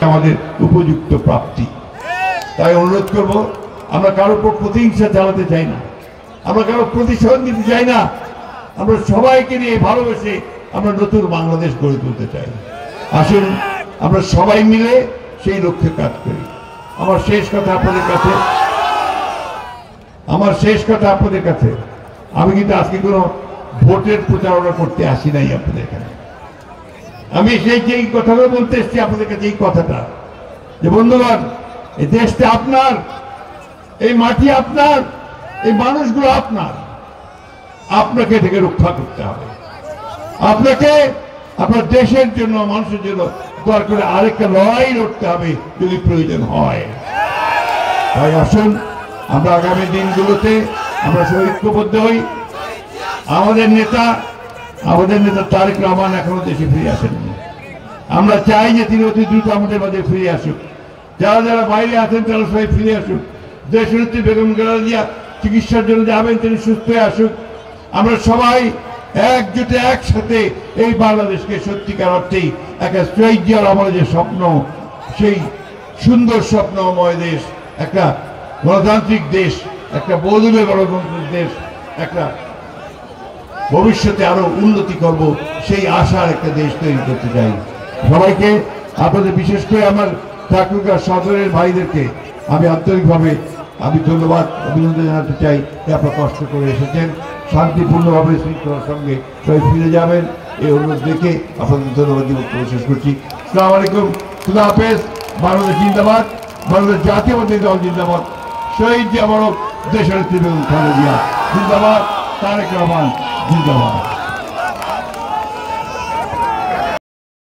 আমাদের উপযুক্ত প্রাপ্তি। তাই অনুরোধ করব, আমরা কারো উপর প্রতিহিংসা চালাতে চাই না, আমরা কারো প্রতিশোধ নিতে চাই না, আমরা সবাইকে নিয়ে ভালোবেসে আমরা নতুন বাংলাদেশ গড়ে তুলতে চাই। আসুন আমরা সবাই মিলে সেই লক্ষ্যে কাজ করি। আমার শেষ কথা আপনাদের কাছে, আমি কিন্তু আজকে কোনো ভোটের প্রচারণা করতে আসি নাই আপনাদের এখানে। আমি যেই কথাটা বলতে এসেছি আপনাদের কাছে, এই কথাটা যে বন্ধুগণ, এই দেশটা আপনার, এই মাটি আপনার, এই মানুষগুলো আপনার, আপনাকে থেকে রক্ষা করতে হবে। আপনাকে আপনার দেশের জন্য, মানুষের জন্য দরকার করে আরেকটা লড়াই লড়তে হবে যদি প্রয়োজন হয়। তাই আসুন আমরা আগামী দিনগুলোতে আমরা ঐক্যবদ্ধ হই। আমাদের নেতা তারেক রহমান এখনো দেশে ফিরে আসেননি। আমরা চাই যে তিনি অতি দ্রুত আমাদের মাঝে ফিরে আসুক। যারা যারা বাইরে আছেন তারা সবাই ফিরে আসুক। দেশনেত্রী বেগম খালেদা জিয়া চিকিৎসার জন্য যাবেন, তিনি সুস্থ হয়ে আসুক। আমরা সবাই একজোটে একসাথে এই বাংলাদেশকে সত্যিকার অর্থেই একটা শহীদ জিয়া রহমানের যে স্বপ্ন, সেই সুন্দর স্বপ্নময় দেশ, একটা গণতান্ত্রিক দেশ, একটা বহুদলীয় গণতান্ত্রিক দেশ, একটা ভবিষ্যতে আরো উন্নতি করব সেই আশার একটা দেশ তৈরি করতে চাই। সবাইকে, আপনাদের বিশেষ করে আমার ঠাকুরগাঁ সদরের ভাইদেরকে আমি আন্তরিকভাবে ধন্যবাদ, অভিনন্দন জানাতে চাই যে আপনারা কষ্ট করে এসেছেন। শান্তিপূর্ণভাবে শৃঙ্খলার সঙ্গে সবাই ফিরে যাবেন, এই অনুরোধ দেখে আপনাদের ধন্যবাদ দিয়ে বক্তব্য শেষ করছি। আসসালামু আলাইকুম, খুদা হাফেজ। বাংলাদেশ জিন্দাবাদ, বাংলাদেশ জাতীয়বাদী দল জিন্দাবাদ, শহীদ জিয়া দেশনেত্রী বেগম খালেদা জিয়া জিন্দাবাদ, তারেক রহমান জিন্দাবাদ।